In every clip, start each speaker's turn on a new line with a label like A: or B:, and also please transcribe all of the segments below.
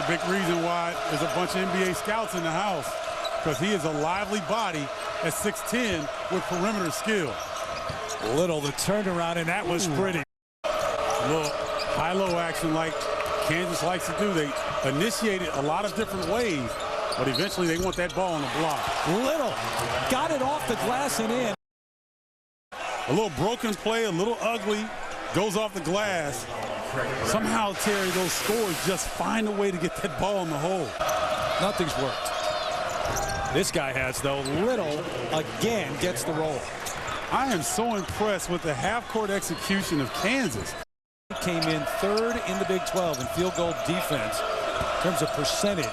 A: big reason why there's a bunch of NBA scouts in the house, because he is a lively body at 6'10" with perimeter skill.
B: Little the turnaround, and that was pretty.
A: A little high-low action like Kansas likes to do. They initiate it a lot of different ways, but eventually they want that ball on the block.
B: Little got it off the glass and in.
A: A little broken play, a little ugly, goes off the glass. Somehow, Terry, those scorers just find a way to get that ball in the hole.
B: Nothing's worked. This guy has, though. Little again gets the roll.
A: I am so impressed with the half-court execution of Kansas.
B: Came in third in the Big 12 in field goal defense in terms of percentage,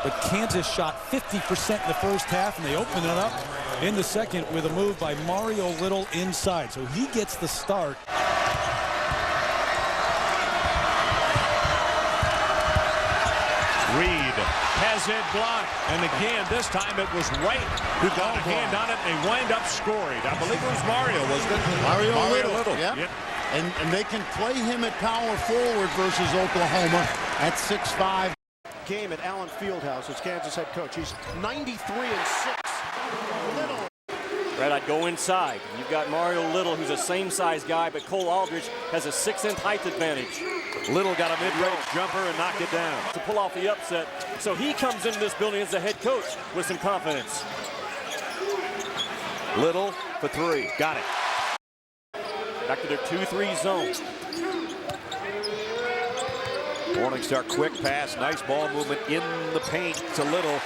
B: but Kansas shot 50% in the first half, and they opened it up in the second with a move by Mario Little inside. So he gets the start.
C: Reed has it blocked, and again this time it was Wright who got a hand on it. They wind up scoring. I believe it was Mario, wasn't it?
D: Mario Little.
C: Yeah.
D: Yep. And they can play him at power forward versus Oklahoma at 6'5".
E: Game at Allen Fieldhouse as Kansas head coach. He's 93-6. Little.
F: Brad, I'd go inside. You've got Mario Little, who's a same-size guy, but Cole Aldridge has a 6-inch height advantage.
C: Little got a mid-range jumper and knocked it down
F: to pull off the upset. So he comes into this building as the head coach with some confidence.
C: Little for three. Got it.
F: Back to their 2-3 zone.
C: Morningstar quick pass. Nice ball movement in the paint to Little.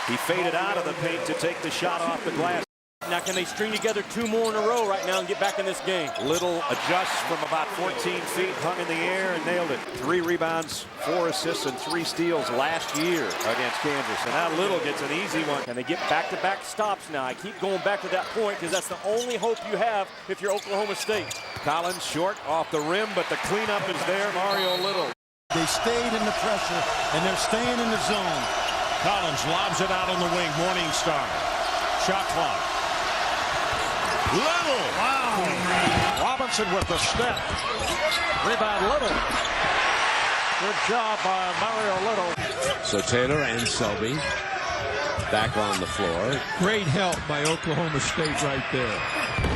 C: He faded out of the paint to take the shot off the glass.
F: Now can they string together two more in a row right now and get back in this game?
C: Little adjusts from about 14 feet, hung in the air and nailed it. 3 rebounds, 4 assists, and 3 steals last year against Kansas. And now Little gets an easy one.
F: And they get back-to-back stops now. I keep going back to that point because that's the only hope you have if you're Oklahoma State.
C: Collins short off the rim, but the cleanup is there. Mario Little.
D: They stayed in the pressure, and they're staying in the zone.
C: Collins lobs it out on the wing. Morningstar. Shot clock. Little. Wow. Robinson with the step. Rebound Little. Good job by Mario Little.
G: So Taylor and Selby back on the floor.
H: Great help by Oklahoma State right there.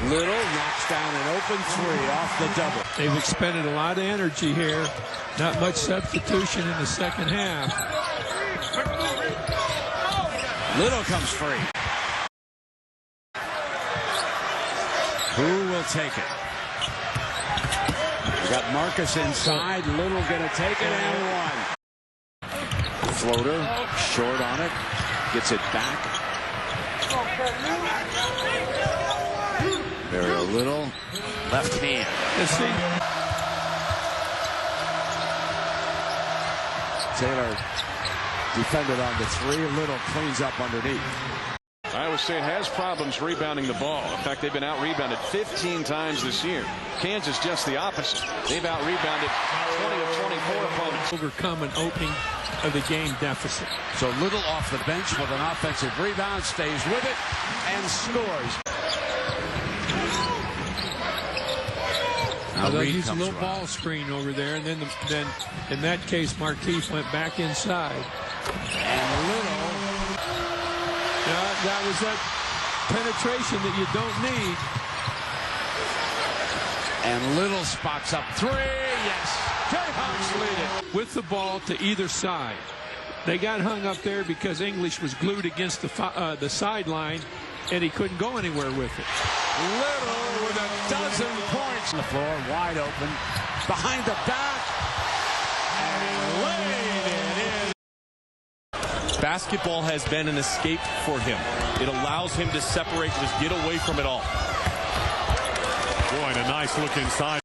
G: Little knocks down an open three off the double.
H: They've expended a lot of energy here. Not much substitution in the second half.
G: Little comes free. Who will take it? We got Marcus inside. Little gonna take it and one. Floater, short on it. Gets it back. Mario Little, left hand.
H: Let's see.
G: Taylor defended on the 3. Little cleans up underneath.
I: Iowa State has problems rebounding the ball. In fact, they've been out-rebounded 15 times this year. Kansas just the opposite. They've out-rebounded 20 of 24 opponents.
H: Overcome an opening of the game deficit.
G: So Little off the bench with an offensive rebound, stays with it, and scores.
H: Although he's a little ball screen over there, and then in that case, Markieff went back inside.
G: And Little.
H: That was that penetration that you don't need.
G: And Little spots up 3. Yes. Jayhawks lead it.
H: With the ball to either side. They got hung up there because English was glued against the sideline, and he couldn't go anywhere with it.
G: Little with a dozen points. On the floor, wide open. Behind the back. And laid it in.
J: Basketball has been an escape for him. It allows him to separate, just get away from it all.
I: Boy, and a nice look inside.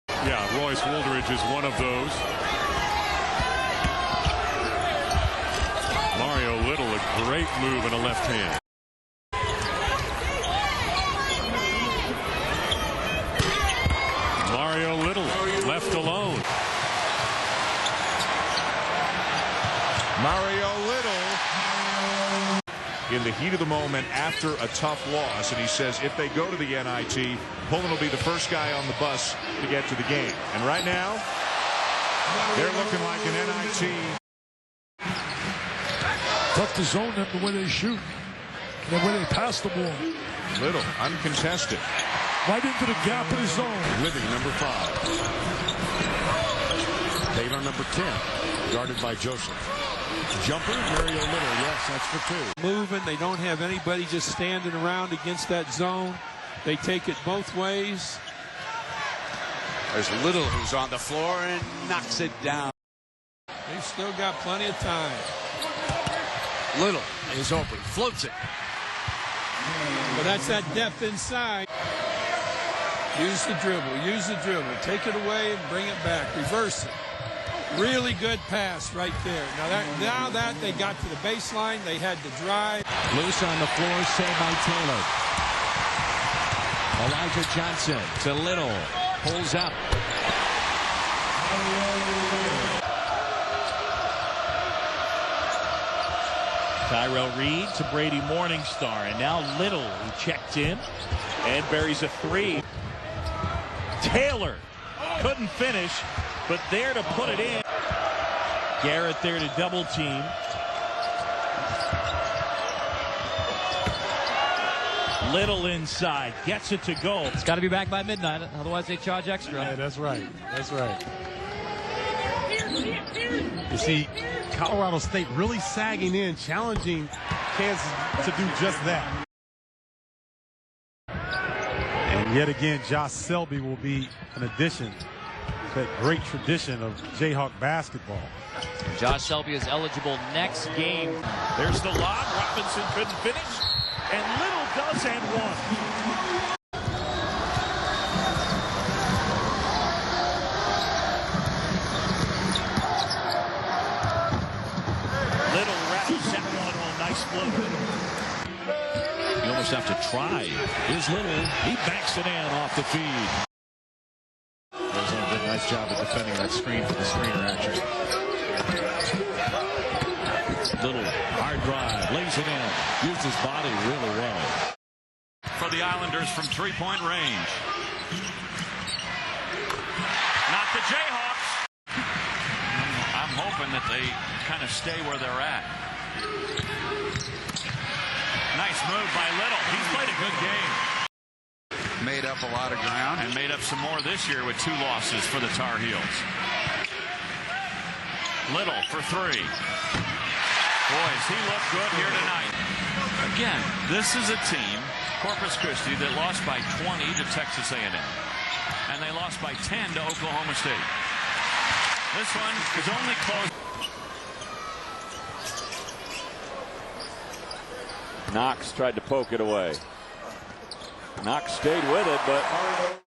I: Yeah, Royce Woldridge is one of those. Mario Little, a great move in a left hand. Mario Little left alone.
C: Mario Little in the heat of the moment after a tough loss, and he says if they go to the NIT, Pullen will be the first guy on the bus to get to the game. And right now, they're looking like an NIT
G: Tough to zone them the way they shoot. The way they pass the ball.
I: Little, uncontested.
G: Right into the gap of the zone.
K: Living, number 5. Taylor, number 10. Guarded by Joseph. Jumper, Mario Little. Yes, that's for 2.
H: Moving. They don't have anybody just standing around against that zone. They take it both ways.
G: There's Little who's on the floor and knocks it down.
H: They've still got plenty of time.
G: Little is open. Floats it.
H: But that's that depth inside. Use the dribble. Use the dribble. Take it away and bring it back. Reverse it. Really good pass right there. Now that they got to the baseline, they had to drive.
L: Loose on the floor, saved by Taylor. Elijah Johnson to Little. Pulls up.
J: Tyrell Reed to Brady Morningstar, and now Little, who checked in and buries a 3. Taylor couldn't finish, but there to put it in. Garrett there to double team. Little inside, gets it to go.
L: It's got to be back by midnight, otherwise they charge extra.
A: Yeah, that's right. That's right. You see, Colorado State really sagging in, challenging Kansas to do just that. And yet again, Josh Selby will be an addition to that great tradition of Jayhawk basketball.
L: Josh Selby is eligible next game.
J: There's the lob. Robinson couldn't finish, and Little does and one. Little wraps that one on. Nice floater. You almost have to try. Here's Little. He backs it in off the feed.
I: Arizona did a nice job of defending that screen for the screener action.
J: Little hard drive, lays it in, used his body really well. For the Islanders from three-point range. Not the Jayhawks. I'm hoping that they kind of stay where they're at. Nice move by Little. He's played a good game.
G: Made up a lot of ground.
J: And made up some more this year with 2 losses for the Tar Heels. Little for 3. Boys, he looked good here tonight. Again, this is a team, Corpus Christi, that lost by 20 to Texas A&M. And they lost by 10 to Oklahoma State. This one is only close.
C: Knox tried to poke it away. Knox stayed with it, but